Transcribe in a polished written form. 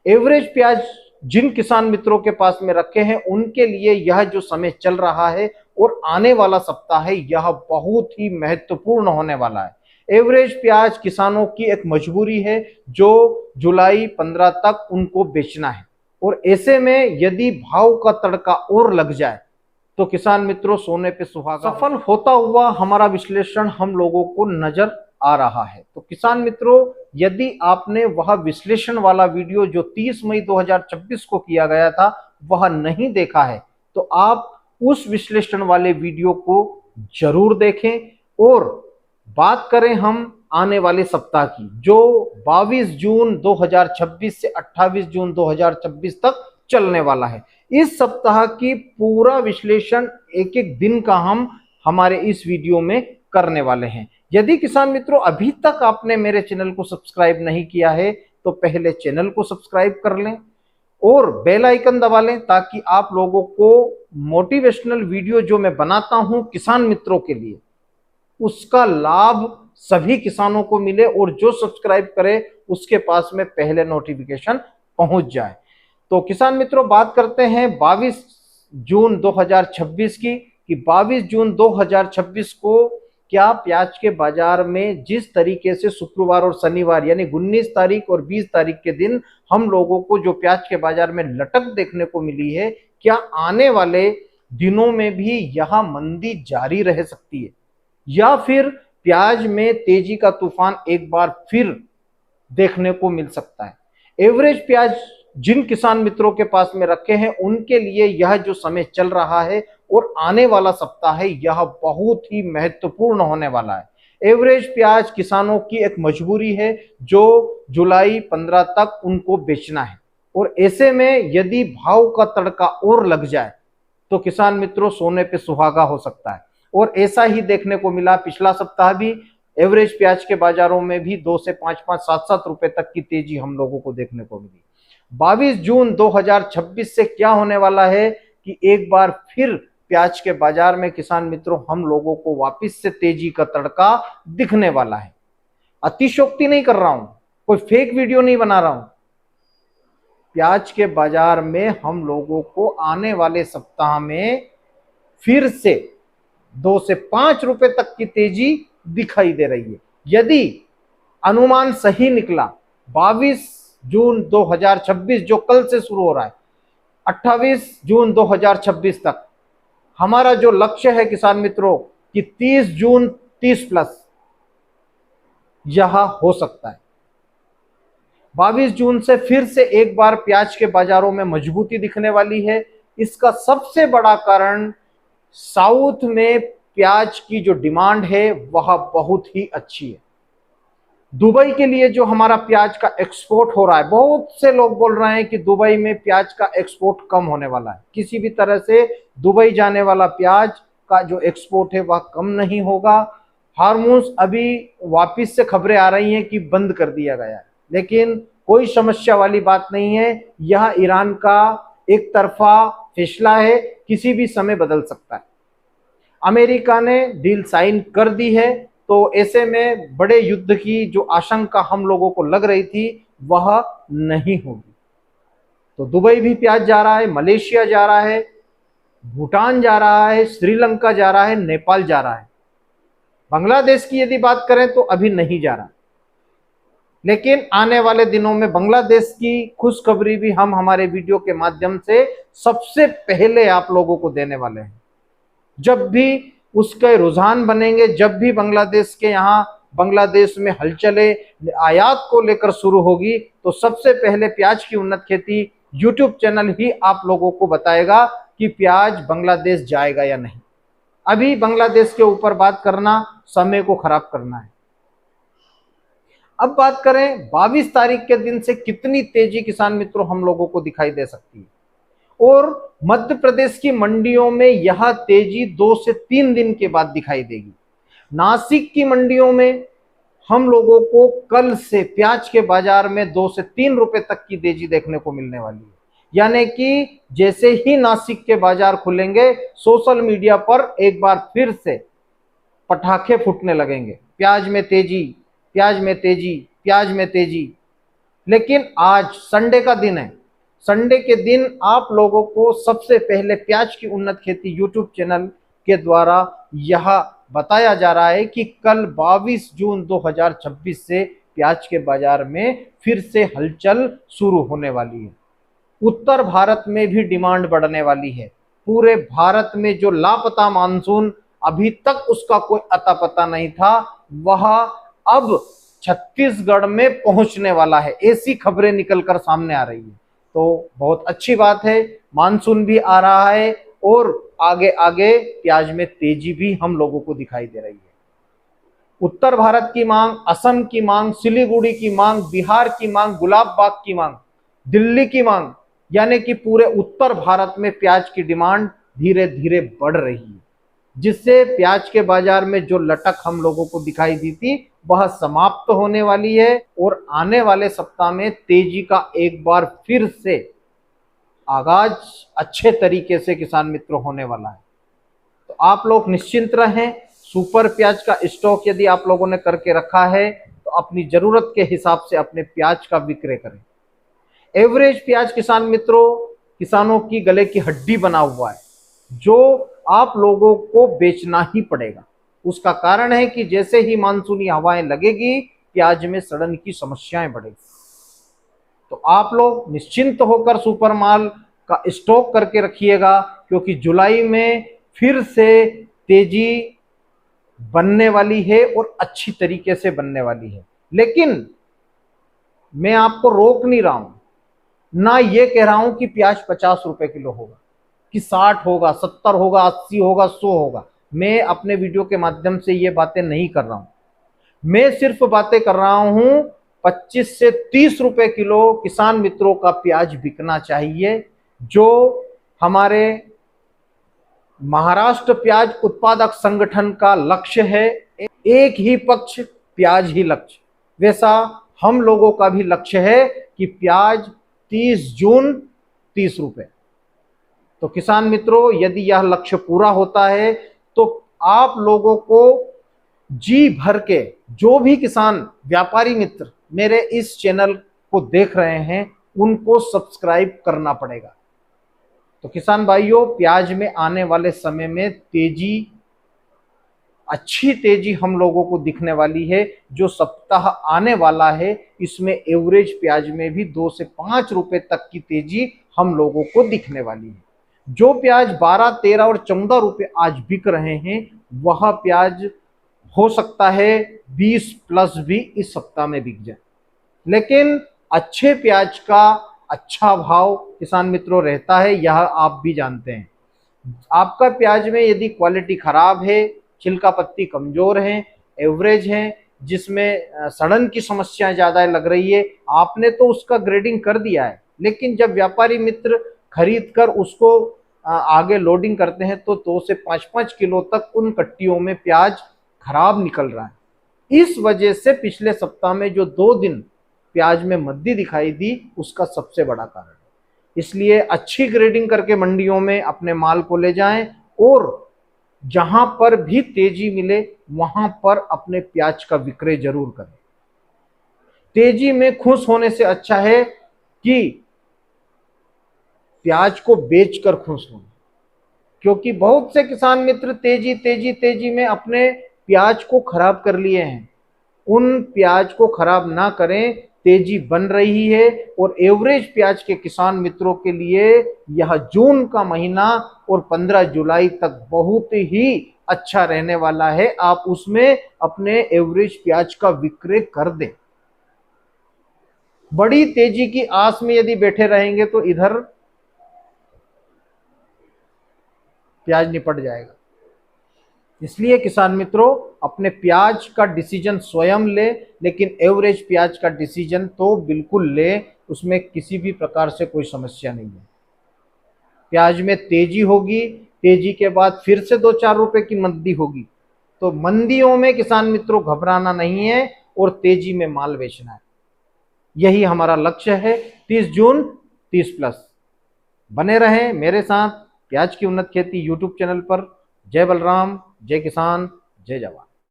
Average प्याज जिन किसान मित्रों के पास में रखे हैं उनके लिए यह जो समय चल रहा है और आने वाला सप्ताह है यह बहुत ही महत्वपूर्ण होने वाला है। एवरेज प्याज किसानों की एक मजबूरी है जो जुलाई 15 तक उनको बेचना है और ऐसे में यदि भाव का तड़का और लग जाए तो किसान मित्रों सोने पे सुहागा सफल होता हुआ हमारा विश्लेषण हम लोगों को नजर आ रहा है। तो किसान मित्रों, यदि आपने वह विश्लेषण वाला वीडियो जो 30 मई 2026 को किया गया था वह नहीं देखा है तो आप उस विश्लेषण वाले वीडियो को जरूर देखें। और बात करें हम आने वाले सप्ताह की जो 22 जून 2026 से 28 जून 2026 तक चलने वाला है, इस सप्ताह की पूरा विश्लेषण एक एक दिन का हम हमारे इस वीडियो में करने वाले हैं। यदि किसान मित्रों अभी तक आपने मेरे चैनल को सब्सक्राइब नहीं किया है तो पहले चैनल को सब्सक्राइब कर लें और बेल आइकन दबा लें ताकि आप लोगों को मोटिवेशनल वीडियो जो मैं बनाता हूं किसान मित्रों के लिए उसका लाभ सभी किसानों को मिले और जो सब्सक्राइब करे उसके पास में पहले नोटिफिकेशन पहुंच जाए। तो किसान मित्रों बात करते हैं 22 जून 2026 की कि 22 जून 2026 को क्या प्याज के बाजार में जिस तरीके से शुक्रवार और शनिवार यानी 19 तारीख और 20 तारीख के दिन हम लोगों को जो प्याज के बाजार में लटक देखने को मिली है, क्या आने वाले दिनों में भी यह मंदी जारी रह सकती है या फिर प्याज में तेजी का तूफान एक बार फिर देखने को मिल सकता है। एवरेज प्याज जिन किसान मित्रों के पास में रखे हैं उनके लिए यह जो समय चल रहा है और आने वाला सप्ताह है यह बहुत ही महत्वपूर्ण होने वाला है। एवरेज प्याज किसानों की एक मजबूरी है जो जुलाई 15 तक उनको बेचना है और ऐसे में यदि भाव का तड़का और लग जाए तो किसान मित्रों सोने पे सुहागा हो सकता है और ऐसा ही देखने को मिला। पिछला सप्ताह भी एवरेज प्याज के बाजारों में भी 2 से 5-5, 7-7 रुपए तक की तेजी हम लोगों को देखने को मिली। 22 जून 2026 से क्या होने वाला है कि एक बार फिर प्याज के बाजार में किसान मित्रों हम लोगों को वापस से तेजी का तड़का दिखने वाला है। अतिशयोक्ति नहीं कर रहा हूं, कोई फेक वीडियो नहीं बना रहा हूं। प्याज के बाजार में हम लोगों को आने वाले सप्ताह में फिर से 2 से 5 रुपए तक की तेजी दिखाई दे रही है। यदि अनुमान सही निकला 22 जून 2026 जो कल से शुरू हो रहा है 28 जून 2026 तक हमारा जो लक्ष्य है किसान मित्रों कि 30 जून 30 प्लस यह हो सकता है। 22 जून से फिर से एक बार प्याज के बाजारों में मजबूती दिखने वाली है। इसका सबसे बड़ा कारण साउथ में प्याज की जो डिमांड है वह बहुत ही अच्छी है। दुबई के लिए जो हमारा प्याज का एक्सपोर्ट हो रहा है, बहुत से लोग बोल रहे हैं कि दुबई में प्याज का एक्सपोर्ट कम होने वाला है। किसी भी तरह से दुबई जाने वाला प्याज का जो एक्सपोर्ट है वह कम नहीं होगा। हार्मोन्स अभी वापस से खबरें आ रही हैं कि बंद कर दिया गया है, लेकिन कोई समस्या वाली बात नहीं है। यह ईरान का एक तरफा फैसला है, किसी भी समय बदल सकता है। अमेरिका ने डील साइन कर दी है तो ऐसे में बड़े युद्ध की जो आशंका हम लोगों को लग रही थी वह नहीं होगी। तो दुबई भी प्याज जा रहा है, मलेशिया जा रहा है, भूटान जा रहा है, श्रीलंका जा रहा है, नेपाल जा रहा है। बांग्लादेश की यदि बात करें तो अभी नहीं जा रहा, लेकिन आने वाले दिनों में बांग्लादेश की खुशखबरी भी हम हमारे वीडियो के माध्यम से सबसे पहले आप लोगों को देने वाले हैं। जब भी उसके रुझान बनेंगे, जब भी बांग्लादेश के यहाँ बांग्लादेश में हलचलें आयात को लेकर शुरू होगी तो सबसे पहले प्याज की उन्नत खेती यूट्यूब चैनल ही आप लोगों को बताएगा कि प्याज बांग्लादेश जाएगा या नहीं। अभी बांग्लादेश के ऊपर बात करना समय को खराब करना है। अब बात करें 22 तारीख के दिन से कितनी तेजी किसान मित्रों हम लोगों को दिखाई दे सकती है और मध्य प्रदेश की मंडियों में यह तेजी 2 से 3 दिन के बाद दिखाई देगी। नासिक की मंडियों में हम लोगों को कल से प्याज के बाजार में 2 से 3 रुपए तक की तेजी देखने को मिलने वाली है। यानी कि जैसे ही नासिक के बाजार खुलेंगे सोशल मीडिया पर एक बार फिर से पटाखे फूटने लगेंगे, प्याज में तेजी, प्याज में तेजी, प्याज में तेजी। लेकिन आज संडे का दिन है, संडे के दिन आप लोगों को सबसे पहले प्याज की उन्नत खेती यूट्यूब चैनल के द्वारा यह बताया जा रहा है कि कल 22 जून 2026 से प्याज के बाजार में फिर से हलचल शुरू होने वाली है। उत्तर भारत में भी डिमांड बढ़ने वाली है। पूरे भारत में जो लापता मानसून, अभी तक उसका कोई अता पता नहीं था, वह अब छत्तीसगढ़ में पहुंचने वाला है। ऐसी खबरें निकलकर सामने आ रही है, तो बहुत अच्छी बात है। मानसून भी आ रहा है और आगे आगे प्याज में तेजी भी हम लोगों को दिखाई दे रही है। उत्तर भारत की मांग, असम की मांग, सिलीगुड़ी की मांग, बिहार की मांग, गुलाब बाग की मांग, दिल्ली की मांग, यानी कि पूरे उत्तर भारत में प्याज की डिमांड धीरे धीरे बढ़ रही है, जिससे प्याज के बाजार में जो लटक हम लोगों को दिखाई दी थी वह समाप्त होने वाली है और आने वाले सप्ताह में तेजी का एक बार फिर से आगाज अच्छे तरीके से किसान मित्रों होने वाला है। तो आप लोग निश्चिंत रहें। सुपर प्याज का स्टॉक यदि आप लोगों ने करके रखा है तो अपनी जरूरत के हिसाब से अपने प्याज का विक्रय करें। एवरेज प्याज किसान मित्रों किसानों की गले की हड्डी बना हुआ है, जो आप लोगों को बेचना ही पड़ेगा। उसका कारण है कि जैसे ही मानसूनी हवाएं लगेगी प्याज में सड़न की समस्याएं बढ़ेगी। तो आप लोग निश्चिंत होकर सुपर माल का स्टॉक करके रखिएगा, क्योंकि जुलाई में फिर से तेजी बनने वाली है और अच्छी तरीके से बनने वाली है। लेकिन मैं आपको रोक नहीं रहा हूं, ना ये कह रहा हूं कि प्याज 50 रुपए किलो होगा, कि 60 होगा, 70 होगा, 80 होगा, 100 होगा। मैं अपने वीडियो के माध्यम से ये बातें नहीं कर रहा हूं। मैं सिर्फ बातें कर रहा हूं 25 से 30 रुपए किलो किसान मित्रों का प्याज बिकना चाहिए, जो हमारे महाराष्ट्र प्याज उत्पादक संगठन का लक्ष्य है। एक ही पक्ष प्याज ही लक्ष्य, वैसा हम लोगों का भी लक्ष्य है कि प्याज 30 जून 30 रुपए। तो किसान मित्रों यदि यह लक्ष्य पूरा होता है तो आप लोगों को जी भर के, जो भी किसान व्यापारी मित्र मेरे इस चैनल को देख रहे हैं, उनको सब्सक्राइब करना पड़ेगा। तो किसान भाइयों प्याज में आने वाले समय में तेजी, अच्छी तेजी हम लोगों को दिखने वाली है। जो सप्ताह आने वाला है इसमें एवरेज प्याज में भी 2 से 5 रुपए तक की तेजी हम लोगों को दिखने वाली है। जो प्याज 12, 13 और 14 रुपए आज बिक रहे हैं, वह प्याज हो सकता है 20 प्लस भी इस सप्ताह में बिक जाए। लेकिन अच्छे प्याज का अच्छा भाव किसान मित्रों रहता है, यह आप भी जानते हैं। आपका प्याज में यदि क्वालिटी खराब है, छिलका पत्ती कमजोर है, एवरेज है, जिसमें सड़न की समस्या ज्यादा लग रही है, आपने तो उसका ग्रेडिंग कर दिया है, लेकिन जब व्यापारी मित्र खरीद कर उसको आगे लोडिंग करते हैं तो 2 से 5-5 किलो तक उन कट्टियों में प्याज खराब निकल रहा है। इस वजह से पिछले सप्ताह में जो 2 दिन प्याज में मद्दी दिखाई दी, उसका सबसे बड़ा कारण है। इसलिए अच्छी ग्रेडिंग करके मंडियों में अपने माल को ले जाएं और जहां पर भी तेजी मिले वहां पर अपने प्याज का विक्रय जरूर करें। तेजी में खुश होने से अच्छा है कि प्याज को बेचकर खुश हों, क्योंकि बहुत से किसान मित्र तेजी तेजी तेजी में अपने प्याज को खराब कर लिए हैं। उन प्याज को खराब ना करें, तेजी बन रही है। और एवरेज प्याज के किसान मित्रों के लिए यह जून का महीना और 15 जुलाई तक बहुत ही अच्छा रहने वाला है। आप उसमें अपने एवरेज प्याज का विक्रय कर दें। बड़ी तेजी की आस में यदि बैठे रहेंगे तो इधर प्याज निपट जाएगा। इसलिए किसान मित्रों अपने प्याज का डिसीजन स्वयं ले, लेकिन एवरेज प्याज का डिसीजन तो बिल्कुल ले, उसमें किसी भी प्रकार से कोई समस्या नहीं है। प्याज में तेजी होगी, तेजी के बाद फिर से 2-4 रुपए की मंदी होगी। तो मंदियों में किसान मित्रों घबराना नहीं है और तेजी में माल बेचना है। यही हमारा लक्ष्य है। 30 जून 30 प्लस बने रहें मेरे साथ प्याज की उन्नत खेती यूट्यूब चैनल पर। जय बलराम, जय किसान, जय जवान।